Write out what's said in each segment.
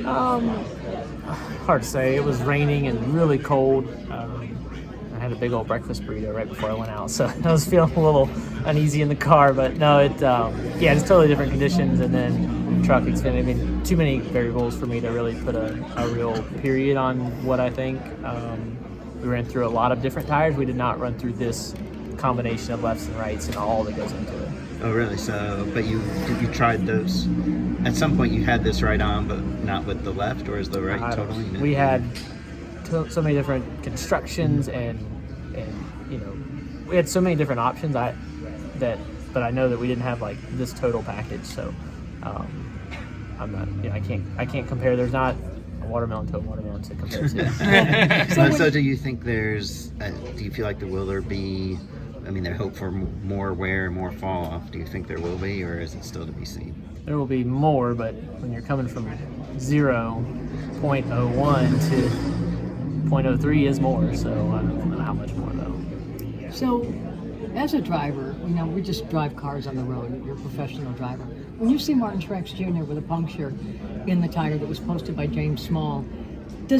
Hard to say. It was raining and really cold. I had a big old breakfast burrito right before I went out, so I was feeling a little uneasy in the car. But no, it's totally different conditions. And then truck Xfinity. I mean, too many variables for me to really put a real period on what I think. We ran through a lot of different tires. We did not run through this combination of lefts and rights and all that goes into it. Oh, really? So, but you tried those. At some point, you had this right on, but not with the left, or is the right totally? We had so many different constructions, and we had so many different options. But I know that we didn't have like this total package. So, I'm not. I can't compare. There's not a watermelon to a watermelon to compare to. So, do you think there's? Do you feel like will there be? I mean, they hope for more wear and more fall off. Do you think there will be, or is it still to be seen? There will be more, but when you're coming from 0.01 to 0.03 is more. So I don't know how much more though. So, as a driver, we just drive cars on the road. You're a professional driver. When you see Martin Truex Jr. with a puncture in the tire that was posted by James Small, do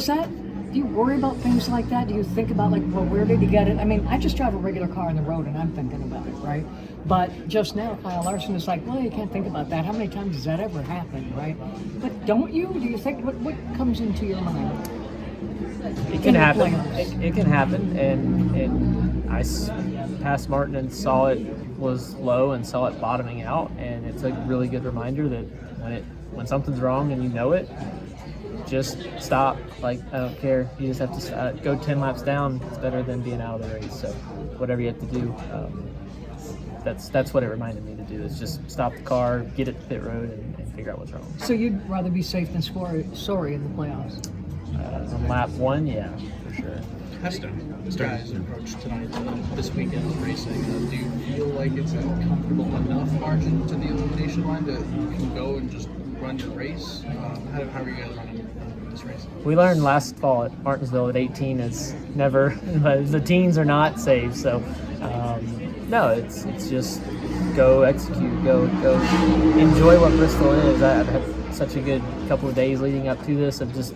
you worry about things like that? Do you think about where did he get it? I mean, I just drive a regular car on the road and I'm thinking about it, right? But just now, Kyle Larson is like, well, you can't think about that. How many times does that ever happen, right? But don't you? Do you think, what comes into your mind? It can happen. It can happen. And I passed Martin and saw it was low and saw it bottoming out. And it's a really good reminder that when something's wrong and you know it, just stop. I don't care. You just have to go 10 laps down. It's better than being out of the race. So whatever you have to do, that's what it reminded me to do, is just stop the car, get it to pit road, and figure out what's wrong. So you'd rather be safe than sorry in the playoffs? On lap 1, yeah, for sure. Guys' approach tonight, this weekend's racing, do you feel like it's a comfortable enough margin to the elimination line that you can go and just run your race? How are you guys running this race? We learned last fall at Martinsville that 18 is never, the teens are not safe. So, no, it's just go execute, go enjoy what Bristol is. I've had such a good couple of days leading up to this of just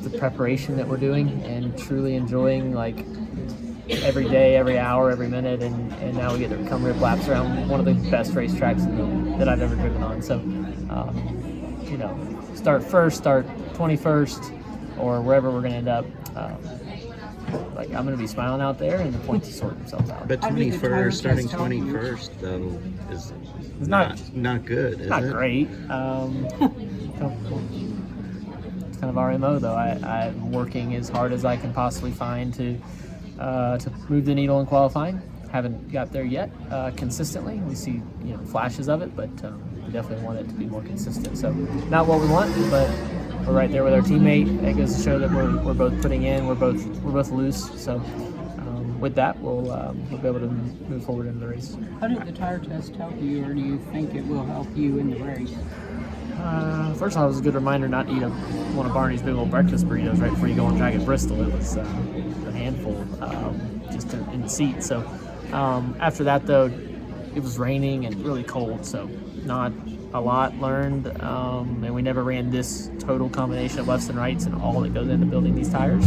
the preparation that we're doing and truly enjoying every day, every hour, every minute, and now we get to come rip laps around one of the best racetracks that I've ever driven on. So, start first, start 21st, or wherever we're going to end up. I'm going to be smiling out there, and the points will sort themselves out. But 21st, starting 21st, though, is not good, is it? Not great. It's kind of our MO, though. I'm working as hard as I can possibly find to move the needle in qualifying. Haven't got there yet consistently. We see flashes of it, but we definitely want it to be more consistent. So not what we want, but we're right there with our teammate. It goes to show that we're both putting in. We're both loose. So with that, we'll be able to move forward into the race. How did the tire test help you, or do you think it will help you in the race? First of all, it was a good reminder not to eat one of Barney's big old breakfast burritos right before you go and drag at Bristol. It was a handful just in the seat. So after that, though, it was raining and really cold, so not a lot learned. And we never ran this total combination of lefts and rights and all that goes into building these tires.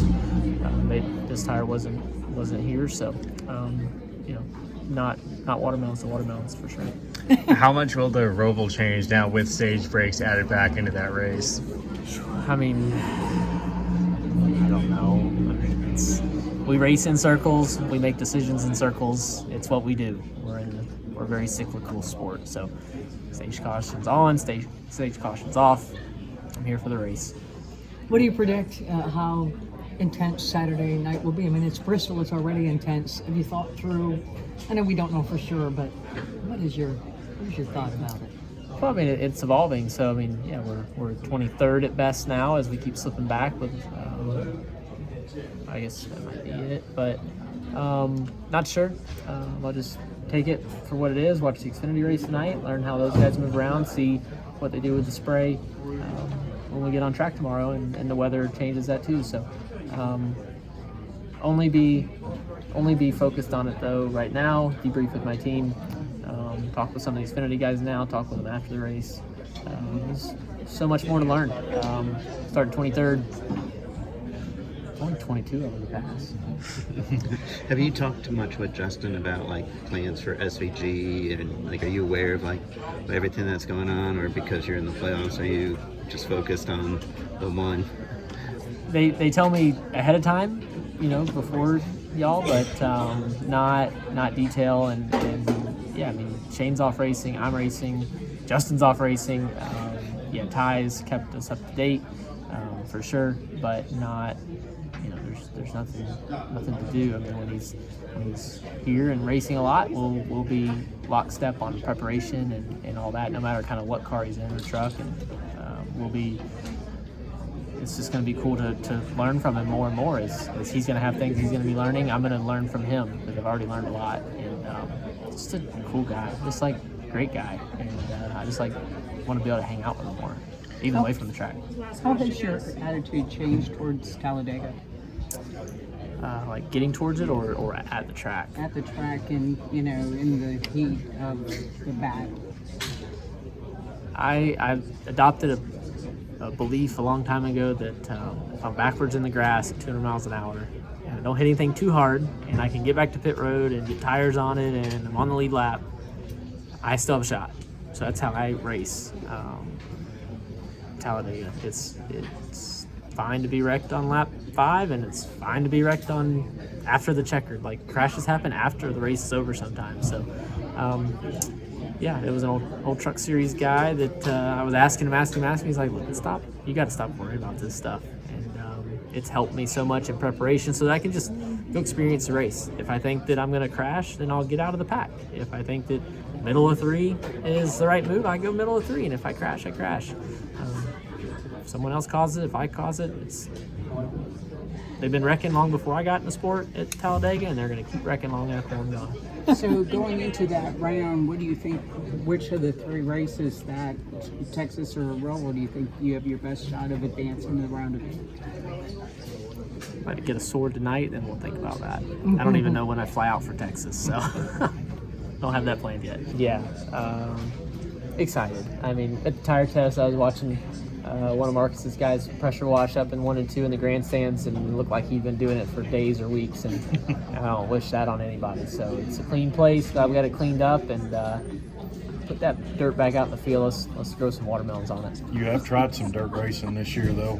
This tire wasn't here, so not watermelons to watermelons for sure. How much will the Roval change now with stage brakes added back into that race? I mean, I don't know. We race in circles. We make decisions in circles. It's what we do. We're a very cyclical sport. So stage caution's on, stage caution's off. I'm here for the race. What do you predict how intense Saturday night will be? I mean, it's Bristol. It's already intense. Have you thought through? I know we don't know for sure, but what is your thought about it? Well, I mean, it's evolving. So, I mean, yeah, we're 23rd at best now as we keep slipping back with, I guess that might be it. But not sure. I'll just take it for what it is, watch the Xfinity race tonight, learn how those guys move around, see what they do with the spray when we get on track tomorrow, and the weather changes that too. So only be focused on it though right now, debrief with my team, talk with some of the Xfinity guys now, talk with them after the race, just so much more to learn. Started 23rd. Only 22 over the pass. Have you talked much with Justin about like plans for SVG and like are you aware of like everything that's going on, or because you're in the playoffs are you just focused on the one? They tell me ahead of time, before y'all, but not detail and yeah, I mean Shane's off racing, I'm racing, Justin's off racing. Ty's kept us up to date for sure, but not. There's nothing to do. I mean, when he's here and racing a lot, we'll be lockstep on preparation and all that. No matter kind of what car he's in, the truck, and it's just going to be cool to learn from him more and more. As he's going to have things he's going to be learning, I'm going to learn from him because I've already learned a lot. And just a cool guy, just like great guy, and I just like want to be able to hang out with him more, even away from the track. How has your attitude changed towards Talladega? Like getting towards it or at the track? At the track and, in the heat of the battle. I've adopted a belief a long time ago that if I'm backwards in the grass at 200 miles an hour and I don't hit anything too hard and I can get back to pit road and get tires on it and I'm on the lead lap, I still have a shot. So that's how I race Talladega. It's fine to be wrecked on lap 5 and it's fine to be wrecked on after the checkered. Like crashes happen after the race is over sometimes. So it was an old truck series guy that I was asking him. He's like, look, stop. You got to stop worrying about this stuff. And it's helped me so much in preparation so that I can just go experience the race. If I think that I'm going to crash, then I'll get out of the pack. If I think that middle of 3 is the right move, I go middle of 3. And if I crash, I crash. If someone else causes it, if I cause it, they've been wrecking long before I got in the sport at Talladega, and they're going to keep wrecking long after I'm gone. So going into that round, what do you think, which of the 3 races, that Texas or Roval, do you think you have your best shot of advancing to the round of 8? Might get a sword tonight, then we'll think about that. I don't even know when I fly out for Texas, so don't have that planned yet. Yeah, excited. I mean, at the tire test, I was watching one of Marcus's guys pressure wash up in 1 and 2 in the grandstands, and it looked like he'd been doing it for days or weeks, and I don't wish that on anybody. So it's a clean place. We got it cleaned up and put that dirt back out in the field. Let's grow some watermelons on it. You have tried some dirt racing this year, though.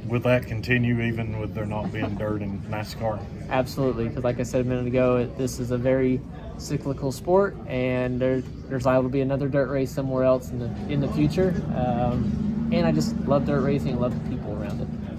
Will that continue even with there not being dirt in NASCAR? Absolutely, because like I said a minute ago, this is a very cyclical sport, and there's liable to be another dirt race somewhere else in the future. And I just love dirt racing and love the people around it.